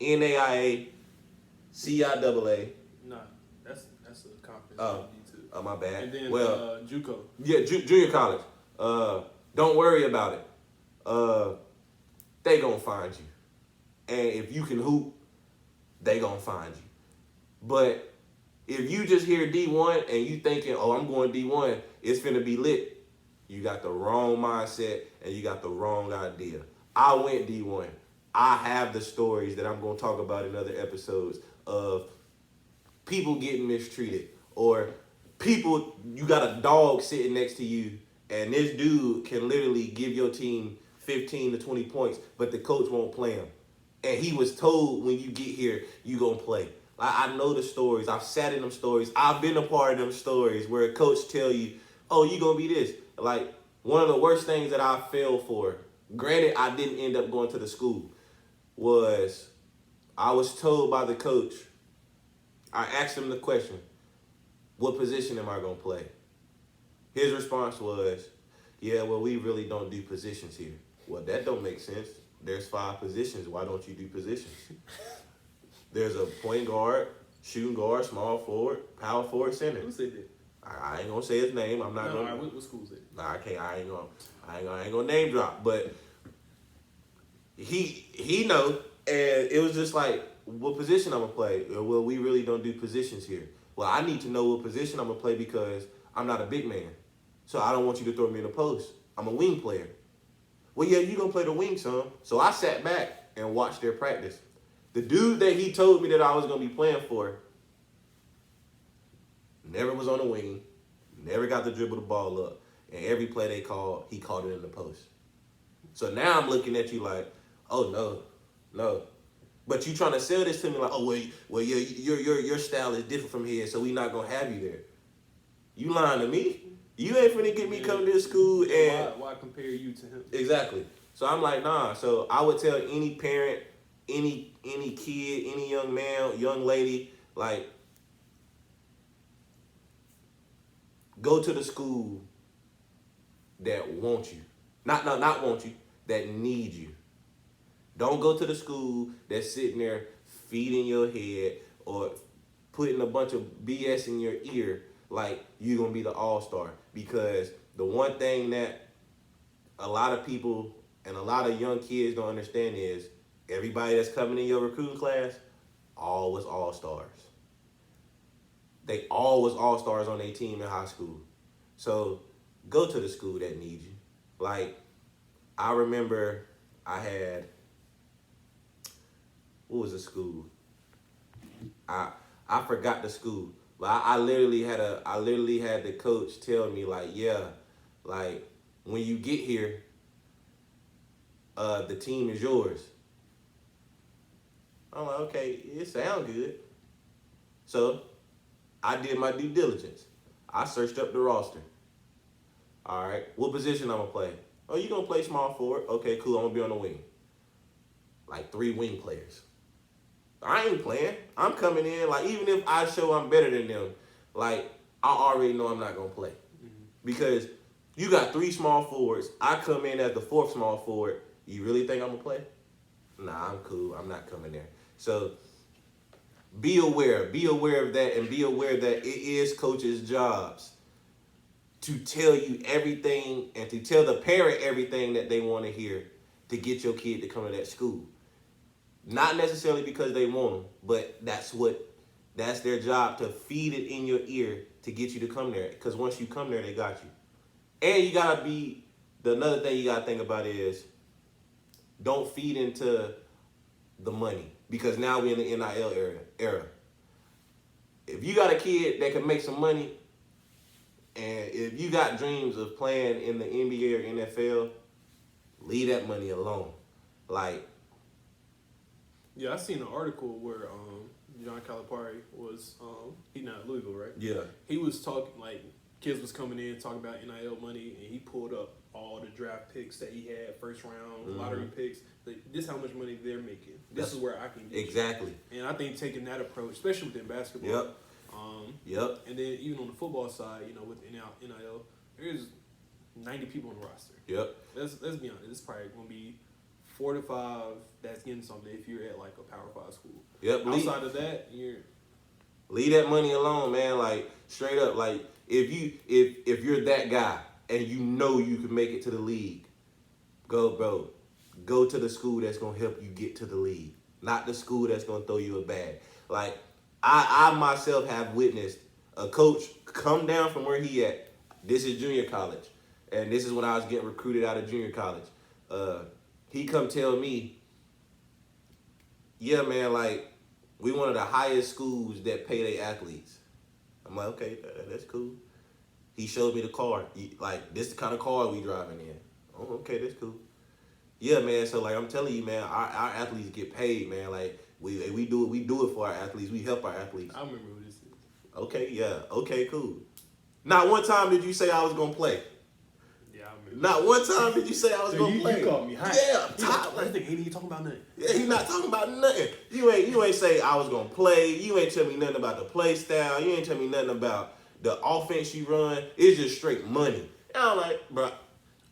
NAIA, CIAA. Nah, that's a conference. Oh, my bad. And then JUCO. Yeah, junior college. Don't worry about it. They gonna find you. And if you can hoop, they gonna find you. But if you just hear D1 and you thinking, oh, I'm going D1, it's finna be lit, you got the wrong mindset and you got the wrong idea. I went D1. I have the stories that I'm going to talk about in other episodes of people getting mistreated, or people, you got a dog sitting next to you and this dude can literally give your team 15 to 20 points, but the coach won't play him. And he was told, when you get here, you going to play. I know the stories. I've sat in them stories. I've been a part of them stories where a coach tell you, oh, you going to be this. Like, one of the worst things that I fell for, granted I didn't end up going to the school, was I was told by the coach, I asked him the question, what position am I going to play? His response was, yeah, well, we really don't do positions here. Well, that don't make sense. There's 5 positions. Why don't you do positions? There's a point guard, shooting guard, small forward, power forward, center. Who said that? I ain't gonna say his name. I'm not No, gonna. all right, what school is it? Nah, I can't. I ain't gonna name drop. But he know, and it was just like, what position I'm gonna play? Well, we really don't do positions here. Well, I need to know what position I'm gonna play because I'm not a big man, so I don't want you to throw me in the post. I'm a wing player. Well, yeah, you gonna play the wing, son. So I sat back and watched their practice. The dude that he told me that I was gonna be playing for never was on the wing, never got to dribble the ball up, and every play they called, he called it in the post. So now I'm looking at you like, oh no. But you trying to sell this to me like, oh well, yeah, your style is different from here, so we not gonna have you there. You lying to me? You ain't finna get me coming to this school and why compare you to him? exactly. So I'm like, nah. So I would tell any parent, any kid, any young man, young lady, like, go to the school that wants you. Not want you, that need you. Don't go to the school that's sitting there feeding your head or putting a bunch of BS in your ear like you're going to be the all-star. Because the one thing that a lot of people and a lot of young kids don't understand is everybody that's coming in your recruiting class, all was all-stars. They all was all-stars on their team in high school. So go to the school that needs you. Like, I remember I had, what was the school? I forgot the school. But I literally had the coach tell me like, yeah, like when you get here, the team is yours. I'm like, okay, it sounds good. So I did my due diligence. I searched up the roster. All right, what position I'm gonna play? Oh, you gonna play small forward? Okay, cool. I'm gonna be on the wing. Like 3 wing players. I ain't playing. I'm coming in, like, even if I show I'm better than them, like, I already know I'm not going to play. Mm-hmm. Because you got 3 small forwards. I come in as the 4th small forward. You really think I'm going to play? Nah, I'm cool. I'm not coming there. So be aware. Be aware of that, and be aware that it is coaches' jobs to tell you everything and to tell the parent everything that they want to hear to get your kid to come to that school. Not necessarily because they want them, but that's their job, to feed it in your ear to get you to come there. Because once you come there, they got you. And you gotta be, another thing you gotta think about is, don't feed into the money. Because now we're in the NIL era. If you got a kid that can make some money, and if you got dreams of playing in the NBA or NFL, leave that money alone. Like, yeah, I seen an article where John Calipari was he not at Louisville, right? yeah. He was talking, like, kids was coming in talking about NIL money, and he pulled up all the draft picks that he had, first round, lottery picks. Like, this is how much money they're making. This is where I can get exactly. you. And I think taking that approach, especially within basketball. Yep. Yep. And then even on the football side, you know, with NIL, there's 90 people on the roster. Yep. Let's be honest. It's probably going to be 4 to 5 that's getting something if you're at like a Power 5 school. Yep. Outside of that, you're leave that money alone, man. Like, straight up, like, if you're that guy and you know you can make it to the league, go to the school that's gonna help you get to the league, not the school that's gonna throw you a bag. Like, I myself have witnessed a coach come down from where he at. This is junior college, and this is when I was getting recruited out of junior college. He come tell me, yeah, man, like, we one of the highest schools that pay their athletes. I'm like, okay, that's cool. He showed me the car. Like, this the kind of car we driving in. Oh, okay, that's cool. Yeah, man. So like I'm telling you, man, our athletes get paid, man. Like we do it for our athletes. We help our athletes. I remember what this is. Okay, yeah. Okay, cool. Not one time did you say I was gonna play. Yeah, I remember. Not one time did you say I was So gonna play. You called me hot. Yeah, top. I think he ain't talking about nothing. Yeah, he not talking about nothing. You ain't say I was gonna play. You ain't tell me nothing about the play style. You ain't tell me nothing about the offense you run. It's just straight money. And I'm like, bro,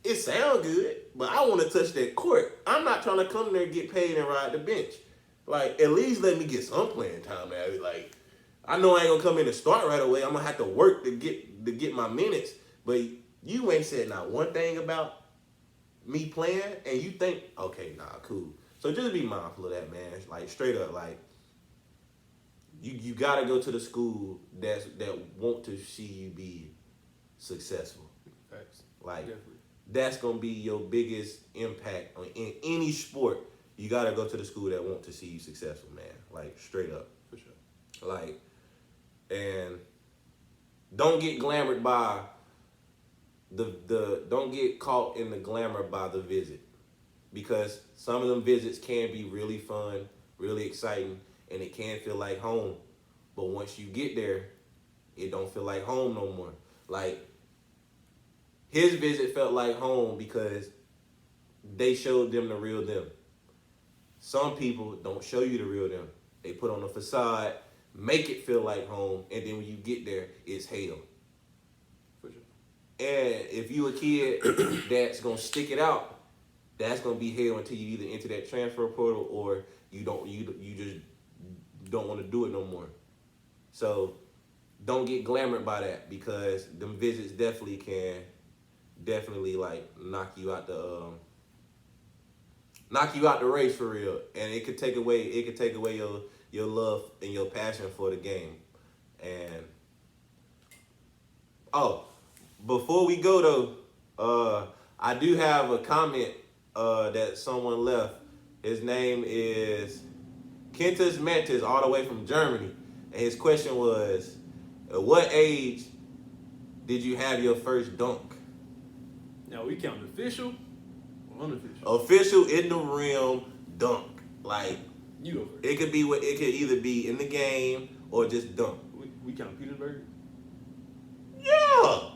it sound good, but I want to touch that court. I'm not trying to come there and get paid and ride the bench. Like, at least let me get some playing time now. Like, I know I ain't gonna come in and start right away. I'm gonna have to work to get my minutes. But you ain't said not one thing about me playing, and you think, okay, nah, cool. So just be mindful of that, man. Like, straight up, like, you gotta go to the school that want to see you be successful. Facts. Like, Definitely. that's gonna be your biggest impact in any sport. You gotta go to the school that want to see you successful, man. Like, straight up. For sure. Like, and don't get glamored by don't get caught in the glamour by the visit, because some of them visits can be really fun, really exciting, and it can feel like home. But once you get there, it don't feel like home no more. Like, his visit felt like home because they showed them the real them. Some people don't show you the real them. They put on a facade, make it feel like home, and then when you get there, it's hell. For sure. And if you a kid that's gonna stick it out, that's gonna be hell until you either enter that transfer portal or you just don't want to do it no more. So don't get glamored by that, because them visits definitely like knock you out the race for real, and it could take away your love and your passion for the game. And before we go though, I do have a comment that someone left. His name is Kentus Mantis, all the way from Germany, and his question was, at what age did you have your first dunk? Now we count official or unofficial? Official in the rim dunk. Like, You go first. it could either be in the game or just dunk. We count Petersburg? Yeah.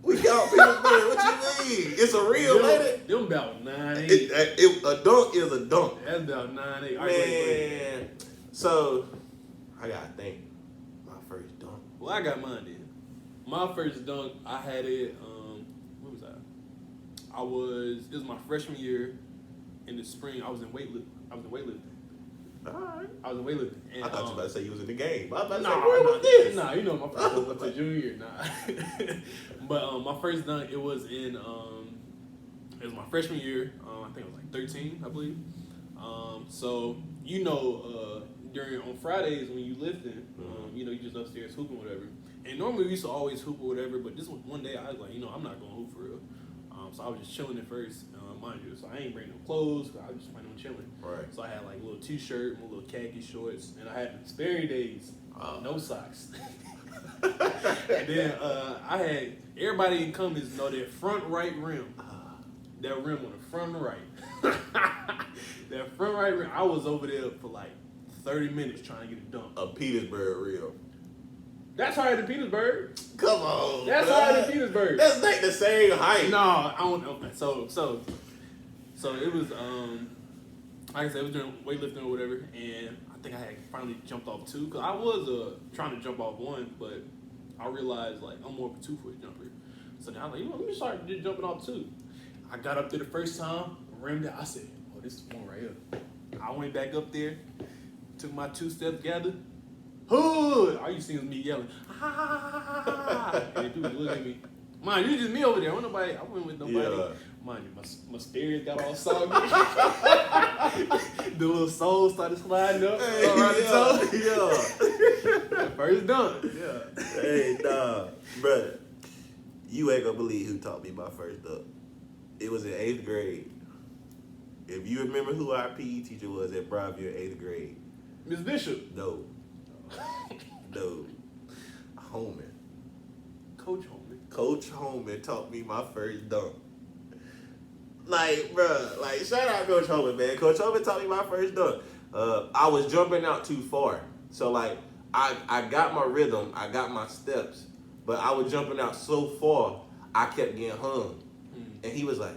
We count Petersburg. What you mean? It's a real lady. Them about 9'8". A dunk is a dunk. That's about 9'8". Man. So, I gotta think. My first dunk. Well, I got mine then. My first dunk, I had it, what was that? It was my freshman year in the spring. I was in weightlifting. Alright. I was in weightlifting. And, I thought you were about to say you was in the game. I was about to Nah, say, where was this? Nah, you know my first dunk was to junior year. Nah. But my first dunk, it was my freshman year. I think I was like 13, I believe. So on Fridays when you lifting, you just upstairs hooping whatever. And normally we used to always hoop or whatever, but this one day I was like, I'm not gonna hoop for real. So I was just chilling at first, mind you. So I ain't bring no clothes, cause I was just planning on chilling. Right. So I had like a little t-shirt, my little khaki shorts, and I had Sperry days, no socks. And then I had everybody in Cummins know that front right rim. That rim on the front right. That front right rim. I was over there for like 30 minutes trying to get a dunk. A Petersburg reel. That's higher than Petersburg. Come on. That's higher than Petersburg. That's like the same height. No, I don't know. So it was like I said, it was during weightlifting or whatever, and I think I had finally jumped off two, because I was trying to jump off one, but I realized like I'm more of a 2-foot jumper. So now I'm like, let me start just jumping off two. I got up there the first time, rimmed it. I said, oh, this is one right here. I went back up there, took my 2 steps, gathered. Hood! All you see was me yelling, ah! And people look at me. Mind you, just me over there. I went with nobody. Yeah. Mind you, my stairs got all soggy. The little soul started sliding up around the toe. Yeah. First dunk. Yeah. Hey, nah, brother. You ain't gonna believe who taught me my first dunk. It was in 8th grade. If you remember who our PE teacher was at Broadview in 8th grade. Miss Bishop. No. No. Holman. Coach Holman. Coach Holman taught me my first dunk. Like, bruh, like, shout out Coach Holman, man. Coach Holman taught me my first dunk. I was jumping out too far. So, like, I got my rhythm, I got my steps, but I was jumping out so far, I kept getting hung. And he was like,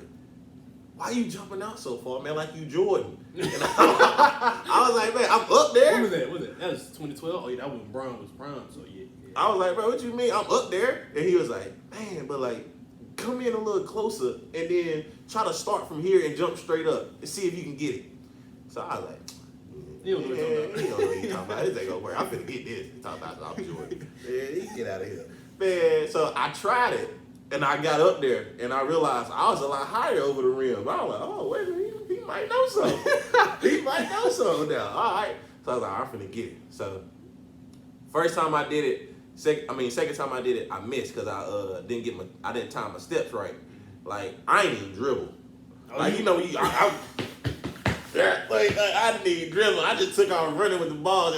why you jumping out so far, man? Like you Jordan. And I was like, man, I'm up there. When was that? That was 2012? Oh, yeah, that was when Brown was prime, so yeah. I was like, bro, what you mean? I'm up there. And he was like, man, but like, come in a little closer and then try to start from here and jump straight up and see if you can get it. So I was like, You don't know what you're talking about. He don't know what you're talking about. This ain't gonna work. I'm finna get this. He's talking about I'm Jordan. Man, he can get out of here. Man, so I tried it and I got up there and I realized I was a lot higher over the rim. I was like, oh, wait a minute, he might know something. He might know something now. All right. So I was like, I'm finna get it. So first time I did it, second time I did it, I missed because I didn't time my steps right. Like I ain't even dribble. Like you know, I didn't even dribble. I just took off running with the ball.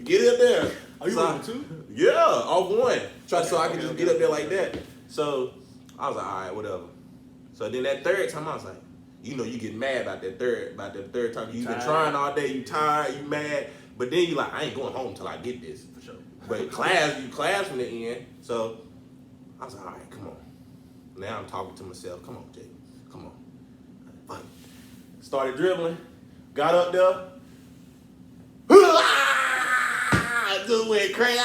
Get up there. Are you running two? Yeah, off one. So I could just get up there like that. So I was like, all right, whatever. So then that third time I was like, you know, you get mad about that third time. You've been trying all day. You tired. You mad. But then you like, I ain't going home till I get this. For sure. But you class from the end. So I was like, all right, come on. Now I'm talking to myself. Come on, Jay. Come on. Fine. Started dribbling. Got up there. Just went crazy.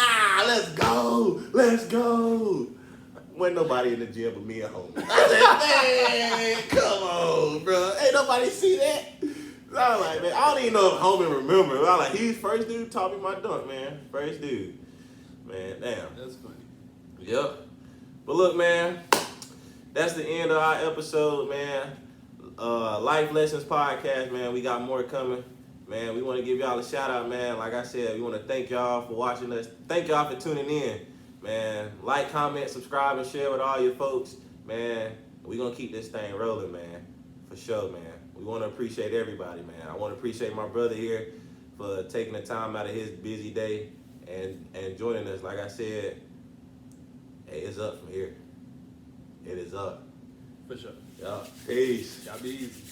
Let's go. Wasn't nobody in the gym but me at home. I said, man, come on, bro. Ain't nobody see that. I was like, man, I don't even know if Holman remember. I was like, he's first dude taught me my dunk, man. First dude. Man, damn. That's funny. Yep. But look, man, that's the end of our episode, man. Life Lessons Podcast, man. We got more coming. Man, we want to give y'all a shout out, man. Like I said, we want to thank y'all for watching us. Thank y'all for tuning in. Man, like, comment, subscribe, and share with all your folks. Man, we're going to keep this thing rolling, man. For sure, man. We want to appreciate everybody, man. I want to appreciate my brother here for taking the time out of his busy day and joining us. Like I said, hey, it's up from here. It is up. For sure. Yeah. Peace. Y'all be easy.